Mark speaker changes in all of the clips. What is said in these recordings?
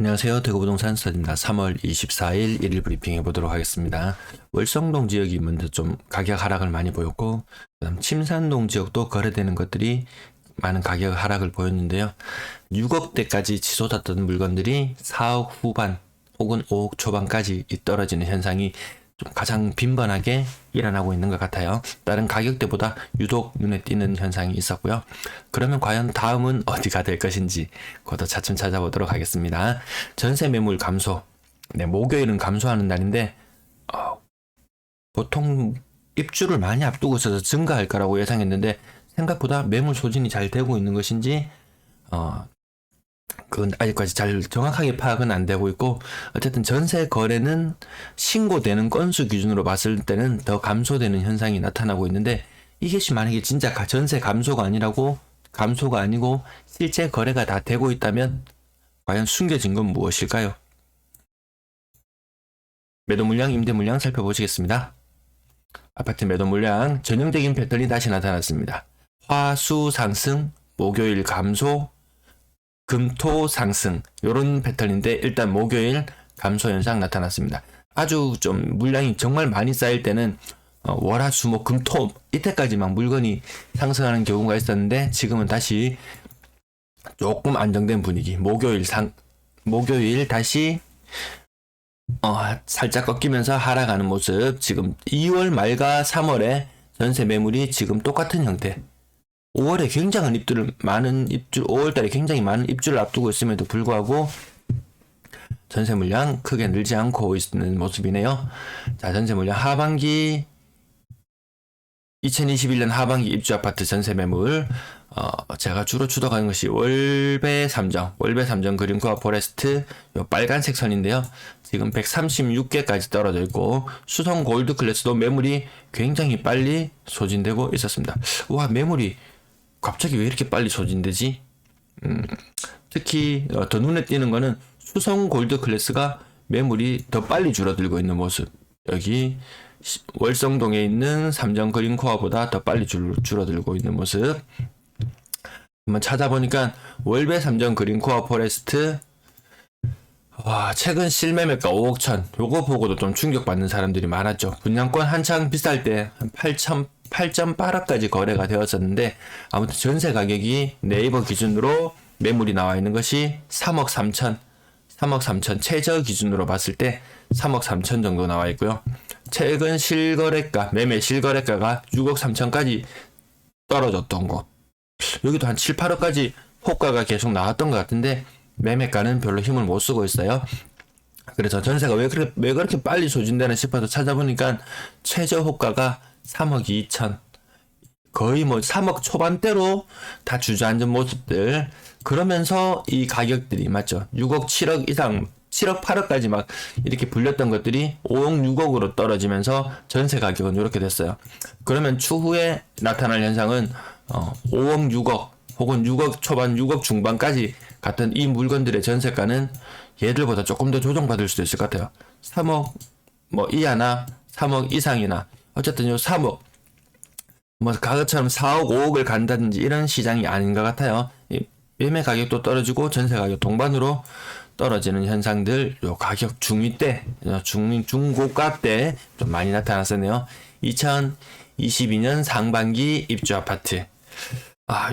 Speaker 1: 안녕하세요. 대구부동산 스타디입니다. 3월 24일 1일 브리핑 해보도록 하겠습니다. 월성동 지역이 먼저 좀 가격 하락을 많이 보였고, 그다음 침산동 지역도 거래되는 것들이 많은 가격 하락을 보였는데요. 6억대까지 치솟았던 물건들이 4억 후반 혹은 5억 초반까지 떨어지는 현상이 좀 가장 빈번하게 일어나고 있는 것 같아요. 다른 가격대보다 유독 눈에 띄는 현상이 있었고요. 그러면 과연 다음은 어디가 될 것인지 그것도 차츰 찾아보도록 하겠습니다. 전세 매물 감소. 네, 목요일은 감소하는 날인데 보통 입주를 많이 앞두고 있어서 증가할 거라고 예상했는데 생각보다 매물 소진이 잘 되고 있는 것인지 그건 아직까지 잘 정확하게 파악은 안 되고 있고, 어쨌든 전세 거래는 신고되는 건수 기준으로 봤을 때는 더 감소되는 현상이 나타나고 있는데, 이것이 만약에 진짜 전세 감소가 아니고 실제 거래가 다 되고 있다면 과연 숨겨진 건 무엇일까요? 매도 물량, 임대 물량 살펴보시겠습니다. 아파트 매도 물량 전형적인 패턴이 다시 나타났습니다. 화, 수 상승, 목요일 감소, 금토 상승, 요런 패턴인데 일단 목요일 감소 현상 나타났습니다. 아주 좀 물량이 정말 많이 쌓일 때는 월화 수목 금토 이때까지 막 물건이 상승하는 경우가 있었는데, 지금은 다시 조금 안정된 분위기. 목요일 다시 살짝 꺾이면서 하락하는 모습. 지금 2월 말과 3월에 전세 매물이 지금 똑같은 형태. 5월에 굉장한 5월달에 굉장히 많은 입주를 앞두고 있음에도 불구하고 전세 물량 크게 늘지 않고 있는 모습이네요. 자, 전세 물량 하반기 2021년 하반기 입주 아파트 전세 매물, 제가 주로 주도하는 것이 월배 3정 그린코어 포레스트 요 빨간색 선인데요. 지금 136개까지 떨어져 있고, 수성 골드 클래스도 매물이 굉장히 빨리 소진되고 있었습니다. 와, 매물이 갑자기 왜 이렇게 빨리 소진되지? 특히 더 눈에 띄는 거는 수성 골드 클래스가 매물이 더 빨리 줄어들고 있는 모습. 여기 월성동에 있는 3정 그린 코어보다 더 빨리 줄어들고 있는 모습. 한번 찾아보니까 월배 3정 그린 코어 포레스트, 와, 최근 실매매가 5억 천. 요거 보고도 좀 충격받는 사람들이 많았죠. 분양권 한창 비쌀 때 한 8.8억까지 거래가 되었었는데, 아무튼 전세 가격이 네이버 기준으로 매물이 나와 있는 것이 3억 3천, 최저 기준으로 봤을 때 3억 3천 정도 나와 있고요. 최근 매매 실거래가가 6억 3천까지 떨어졌던 곳. 여기도 한 7, 8억까지 호가가 계속 나왔던 것 같은데, 매매가는 별로 힘을 못 쓰고 있어요. 그래서 전세가 왜 그렇게 빨리 소진되나 싶어서 찾아보니까 최저 호가가 3억 2천, 거의 뭐 3억 초반대로 다 주저앉은 모습들. 그러면서 이 가격들이 맞죠, 6억 7억 이상 7억 8억까지 막 이렇게 불렸던 것들이 5억 6억으로 떨어지면서 전세 가격은 이렇게 됐어요. 그러면 추후에 나타날 현상은 5억 6억 혹은 6억 초반 6억 중반까지 갔던 이 물건들의 전세가는 얘들보다 조금 더 조정받을 수도 있을 것 같아요. 3억 뭐 이하나 3억 이상이나, 어쨌든 요 3억 뭐 가격처럼 4억 5억을 간다든지 이런 시장이 아닌 것 같아요. 매매 가격도 떨어지고 전세 가격 동반으로 떨어지는 현상들, 요 가격 중위 때, 중고가 때 좀 많이 나타났었네요. 2022년 상반기 입주 아파트.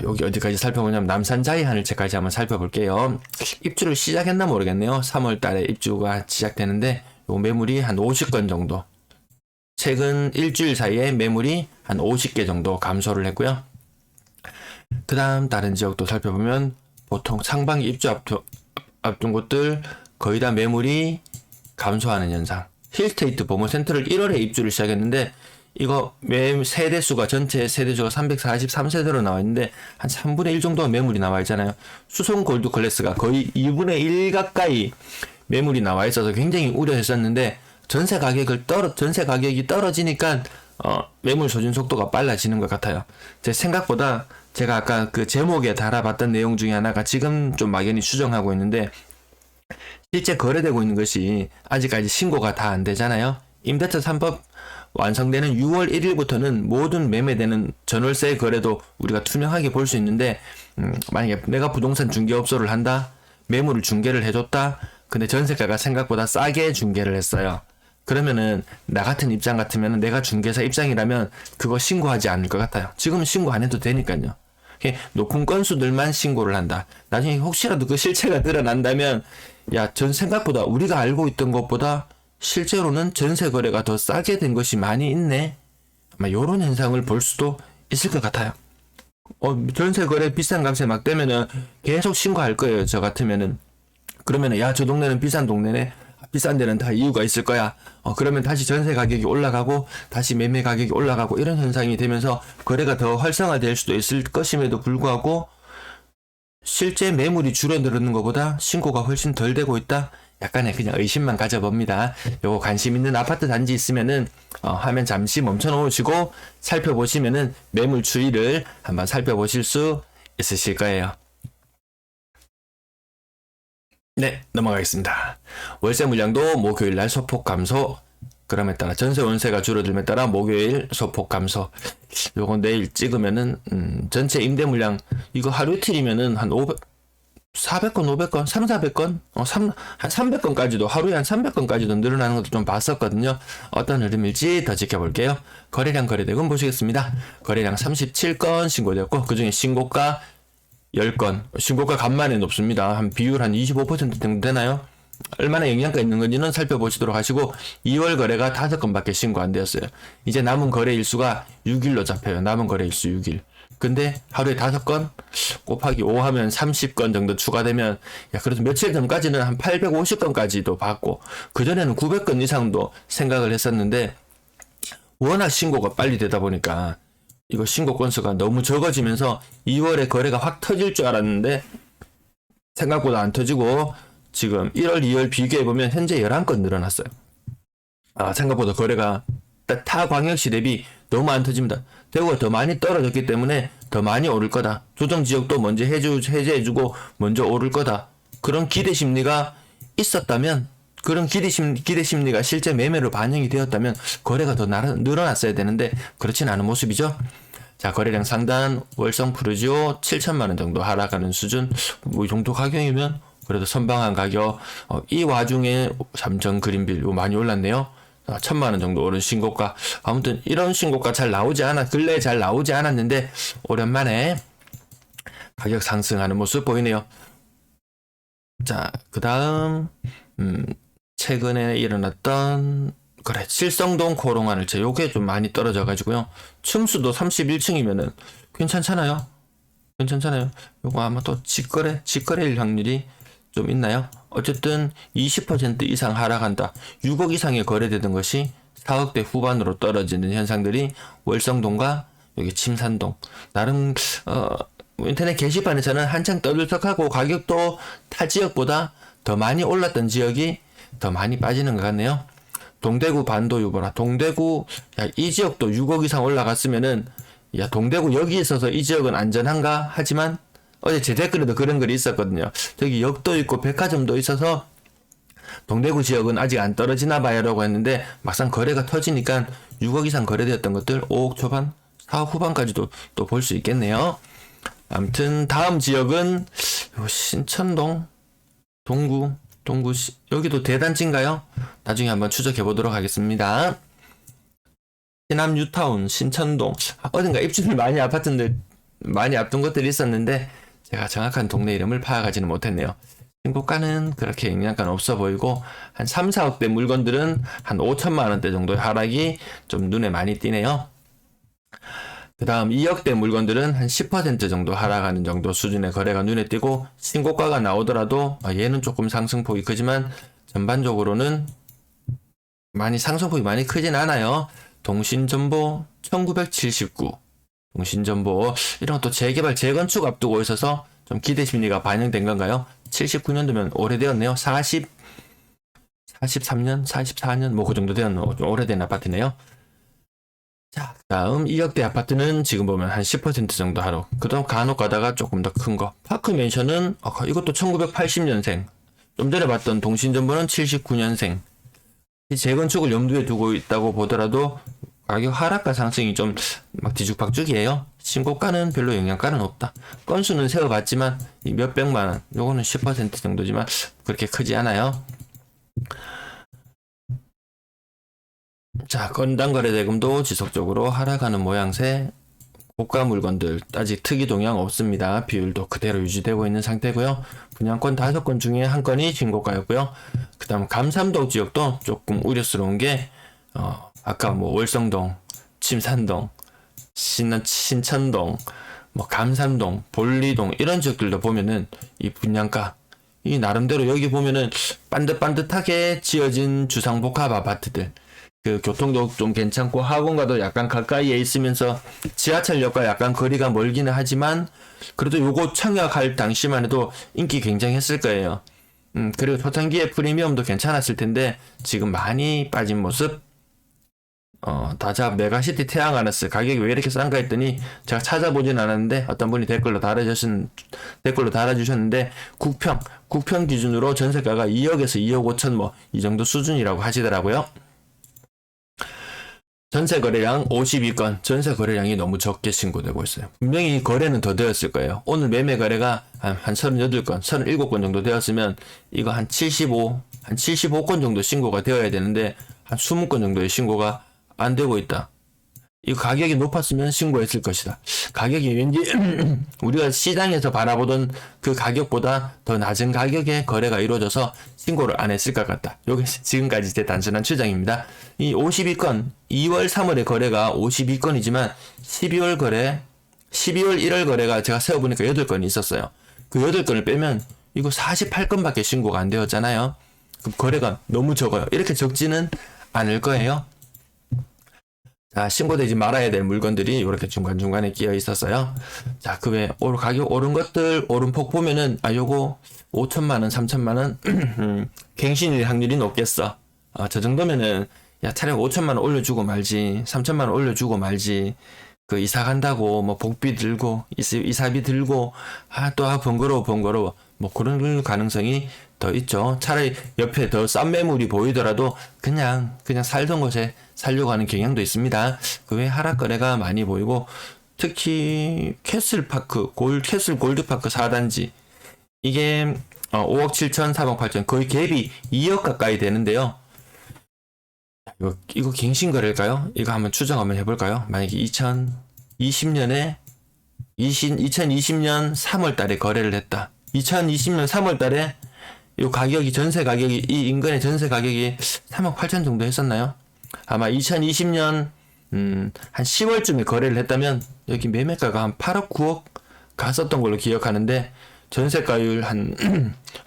Speaker 1: 여기 어디까지 살펴보냐면 남산 자이하늘 채까지 한번 살펴볼게요. 입주를 시작했나 모르겠네요. 3월 달에 입주가 시작되는데, 요 매물이 한 50건 정도. 최근 일주일 사이에 매물이 한 50개 정도 감소를 했고요. 그 다음 다른 지역도 살펴보면 보통 상반기 입주 앞둔 곳들 거의 다 매물이 감소하는 현상. 힐스테이트 보모센터를 1월에 입주를 시작했는데, 이거 세대수가 전체 세대수가 343세대로 나와 있는데 한 3분의 1 정도가 매물이 나와 있잖아요. 수성 골드 클래스가 거의 2분의 1 가까이 매물이 나와 있어서 굉장히 우려했었는데, 전세 가격이 떨어지니까 매물 소진 속도가 빨라지는 것 같아요. 제 생각보다 제가 아까 그 제목에 달아봤던 내용 중에 하나가 지금 좀 막연히 추정하고 있는데, 실제 거래되고 있는 것이 아직까지 신고가 다 안 되잖아요. 임대차 3법 완성되는 6월 1일부터는 모든 매매되는 전월세 거래도 우리가 투명하게 볼 수 있는데, 만약에 내가 부동산 중개업소를 한다, 매물을 중개를 해줬다, 근데 전세가가 생각보다 싸게 중개를 했어요. 그러면은 나 같은 입장 같으면 내가 중개사 입장이라면 그거 신고하지 않을 것 같아요. 지금은 신고 안 해도 되니까요. 높은 건수들만 신고를 한다. 나중에 혹시라도 그 실체가 드러난다면 야, 전 생각보다 우리가 알고 있던 것보다 실제로는 전세 거래가 더 싸게 된 것이 많이 있네. 아마 요런 현상을 볼 수도 있을 것 같아요. 전세 거래 비싼 값에 막 되면은 계속 신고할 거예요. 저 같으면은. 그러면은 야, 저 동네는 비싼 동네네. 비싼 데는 다 이유가 있을 거야. 그러면 다시 전세 가격이 올라가고 다시 매매 가격이 올라가고 이런 현상이 되면서 거래가 더 활성화될 수도 있을 것임에도 불구하고 실제 매물이 줄어드는 것보다 신고가 훨씬 덜 되고 있다. 약간의 그냥 의심만 가져봅니다. 요거 관심 있는 아파트 단지 있으면은 화면 잠시 멈춰 놓으시고 살펴보시면은 매물 추이를 한번 살펴보실 수 있으실 거예요. 네, 넘어가겠습니다. 월세 물량도 목요일 날 소폭 감소. 그럼에 따라 전세 월세가 줄어들에 따라 목요일 소폭 감소. 요거 내일 찍으면은 전체 임대 물량 이거 하루 이틀이면은 한 400건, 500건, 3, 400건, 한 300건까지도 하루에 한 300건까지도 늘어나는 것도 좀 봤었거든요. 어떤 흐름일지 더 지켜볼게요. 거래량 거래대금 보시겠습니다. 거래량 37건 신고되었고 그중에 신고가 10건, 신고가 간만에 높습니다. 한 비율 한 25% 정도 되나요? 얼마나 영향가 있는 건지는 살펴보시도록 하시고 2월 거래가 5건밖에 신고 안 되었어요. 이제 남은 거래 일수가 6일로 잡혀요. 남은 거래 일수 6일. 근데 하루에 5건 곱하기 5 하면 30건 정도 추가되면 야, 그래도 며칠 전까지는 한 850건까지도 받고 그전에는 900건 이상도 생각을 했었는데 워낙 신고가 빨리 되다 보니까 이거 신고 건수가 너무 적어지면서 2월에 거래가 확 터질 줄 알았는데 생각보다 안 터지고 지금 1월, 2월 비교해보면 현재 11건 늘어났어요. 생각보다 거래가 타 광역시 대비 너무 안 터집니다. 대구가 더 많이 떨어졌기 때문에 더 많이 오를 거다. 조정 지역도 먼저 해제해주고 먼저 오를 거다. 그런 기대 심리가 있었다면 그런 기대 심리가 실제 매매로 반영이 되었다면 거래가 더 늘어났어야 되는데 그렇진 않은 모습이죠. 자, 거래량 상단 월성 푸르지오 7천만원 정도 하락하는 수준. 뭐 이 정도 가격이면 그래도 선방한 가격. 이 와중에 삼성 그린빌 많이 올랐네요. 1,000만원 정도 오른 신고가. 아무튼 이런 신고가 근래에 잘 나오지 않았는데 오랜만에 가격 상승하는 모습 보이네요. 자, 그 다음 최근에 일어났던 sil성동 코롱하늘채 요게 좀 많이 떨어져 가지고요. 층수도 31층이면은 괜찮잖아요. 요거 아마 또 직거래일 확률이 좀 있나요? 어쨌든 20% 이상 하락한다. 6억 이상에 거래되던 것이 4억대 후반으로 떨어지는 현상들이 월성동과 여기 침산동. 나름 인터넷 게시판에서는 한창 떠들썩하고 가격도 타 지역보다 더 많이 올랐던 지역이 더 많이 빠지는 것 같네요. 동대구 반도 유보라. 동대구 이 지역도 6억 이상 올라갔으면은 동대구 여기 있어서 이 지역은 안전한가? 하지만 어제 제 댓글에도 그런 글이 있었거든요. 저기 역도 있고 백화점도 있어서 동대구 지역은 아직 안 떨어지나 봐요 라고 했는데 막상 거래가 터지니까 6억 이상 거래되었던 것들 5억 초반, 4억 후반까지도 또 볼 수 있겠네요. 아무튼 다음 지역은 신천동, 동구 여기도 대단지인가요? 나중에 한번 추적해 보도록 하겠습니다. 신암 뉴타운, 신천동 어딘가 입주를 많이 앞둔 것들이 있었는데 제가 정확한 동네 이름을 파악하지는 못했네요. 신고가는 그렇게 영향가는 없어 보이고 한 3, 4억대 물건들은 한 5천만 원대 정도의 하락이 좀 눈에 많이 띄네요. 그 다음 2억대 물건들은 한 10% 정도 하락하는 정도 수준의 거래가 눈에 띄고 신고가가 나오더라도 얘는 조금 상승폭이 크지만 전반적으로는 상승폭이 많이 크진 않아요. 동신전보 1979 동신전보 이런 것도 재개발 재건축 앞두고 있어서 좀 기대 심리가 반영된 건가요? 79년도면 오래되었네요. 43년 44년 뭐 그 정도 되었노. 좀 오래된 아파트네요. 자, 다음 2억대 아파트는 지금 보면 한 10% 정도 하루. 그 다음 간혹 가다가 조금 더 큰 거. 파크맨션은 이것도 1980년생. 좀 전에 봤던 동신전보는 79년생. 재건축을 염두에 두고 있다고 보더라도 가격 하락과 상승이 좀 막 뒤죽박죽이에요. 신고가는 별로 영향가는 없다. 건수는 세어봤지만 이 몇백만원, 요거는 10% 정도지만 그렇게 크지 않아요. 자, 건당 거래대금도 지속적으로 하락하는 모양새. 고가 물건들 아직 특이 동향 없습니다. 비율도 그대로 유지되고 있는 상태고요. 분양권 5건 중에 한 건이 신고가였고요. 그 다음 감삼동 지역도 조금 우려스러운 게 아까 뭐 월성동, 침산동, 신천동, 뭐 감삼동, 볼리동 이런 지역들도 보면은 이 분양가 이 나름대로 여기 보면은 반듯반듯하게 지어진 주상복합 아파트들, 그 교통도 좀 괜찮고 학원과도 약간 가까이에 있으면서 지하철역과 약간 거리가 멀기는 하지만 그래도 요거 청약할 당시만 해도 인기 굉장했을 거예요. 그리고 초창기에 프리미엄도 괜찮았을 텐데 지금 많이 빠진 모습. 다자 메가시티 태양아너스 가격이 왜 이렇게 싼가 했더니 제가 찾아보진 않았는데 어떤 분이 댓글로 달아주셨는데 국평 기준으로 전세가가 2억에서 2억 5천 뭐 이 정도 수준이라고 하시더라고요. 전세 거래량 52건, 전세 거래량이 너무 적게 신고되고 있어요. 분명히 거래는 더 되었을 거예요. 오늘 매매 거래가 한 38건, 37건 정도 되었으면 이거 한 75건 정도 신고가 되어야 되는데 한 20건 정도의 신고가 안 되고 있다. 이거 가격이 높았으면 신고했을 것이다. 가격이 왠지 우리가 시장에서 바라보던 그 가격보다 더 낮은 가격에 거래가 이루어져서 신고를 안 했을 것 같다. 요게 지금까지 제 단순한 추정입니다. 이 52건, 2월 3월의 거래가 52건이지만 12월 1월 거래가 제가 세어보니까 8건이 있었어요. 그 8건을 빼면 이거 48건밖에 신고가 안 되었잖아요. 그럼 거래가 너무 적어요. 이렇게 적지는 않을 거예요. 자, 신고되지 말아야 될 물건들이 이렇게 중간중간에 끼어 있었어요. 자, 그 외에 가격 오른 것들, 오른폭 보면은, 요거 5천만원, 3천만원, 갱신일 확률이 높겠어. 저 정도면은, 야, 차라리 5천만원 올려주고 말지, 3천만원 올려주고 말지, 그 이사 간다고, 뭐, 복비 들고, 이사비 들고, 또 번거로워. 뭐, 그런 가능성이 더 있죠. 차라리 옆에 더 싼 매물이 보이더라도 그냥 살던 곳에 살려고 하는 경향도 있습니다. 그 외에 하락 거래가 많이 보이고 특히 캐슬파크, 캐슬 골드파크 4단지 이게 5억 7천, 3억 8천 거의 갭이 2억 가까이 되는데요. 이거 갱신 거래일까요? 이거 한번 추정 한번 해볼까요? 만약에 2020년 3월 달에 거래를 했다. 2020년 3월 달에 이 가격이 전세 가격이 이 인근의 전세 가격이 3억 8천 정도 했었나요? 아마 2020년 한 10월쯤에 거래를 했다면 여기 매매가가 한 8억 9억 갔었던 걸로 기억하는데 전세가율 한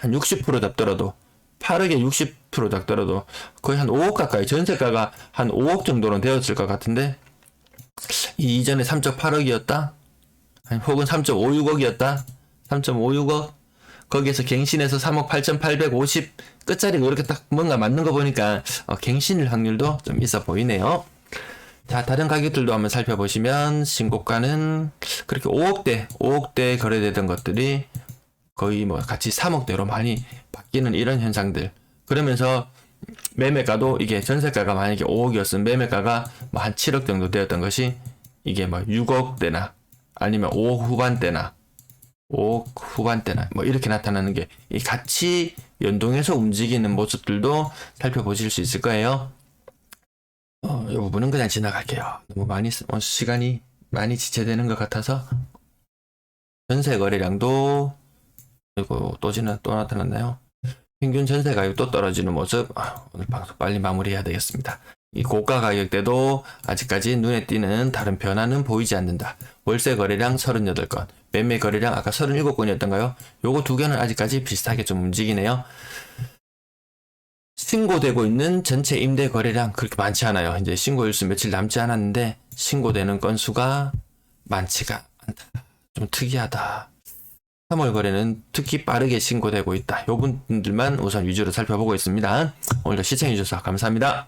Speaker 1: 60% 잡더라도 8억에 60% 잡더라도 거의 한 5억 가까이 전세가가 한 5억 정도는 되었을 것 같은데 이전에 3.8억이었다? 혹은 3.56억이었다? 3.56억? 거기에서 갱신해서 3억 8,850 끝자리가 이렇게 딱 뭔가 맞는 거 보니까 갱신일 확률도 좀 있어 보이네요. 자, 다른 가격들도 한번 살펴보시면 신고가는 그렇게 5억대 거래되던 것들이 거의 뭐 같이 3억대로 많이 바뀌는 이런 현상들. 그러면서 매매가도 이게 전세가가 만약에 5억이었으면 매매가가 뭐 한 7억 정도 되었던 것이 이게 뭐 6억대나 아니면 5억 후반대나 5억 후반대나 뭐 이렇게 나타나는 게 이 같이 연동해서 움직이는 모습들도 살펴보실 수 있을 거예요. 이 부분은 그냥 지나갈게요. 너무 시간이 많이 지체되는 것 같아서. 전세 거래량도 그리고 또 나타났나요? 평균 전세 가격 또 떨어지는 모습. 오늘 방송 빨리 마무리해야 되겠습니다. 이 고가 가격대도 아직까지 눈에 띄는 다른 변화는 보이지 않는다. 월세 거래량 38건, 매매 거래량 아까 37건이었던가요? 요거 두 개는 아직까지 비슷하게 좀 움직이네요. 신고되고 있는 전체 임대 거래량 그렇게 많지 않아요. 이제 신고일수 며칠 남지 않았는데 신고되는 건수가 많지가 않다. 좀 특이하다. 3월 거래는 특히 빠르게 신고되고 있다. 요 분들만 우선 위주로 살펴보고 있습니다. 오늘도 시청해주셔서 감사합니다.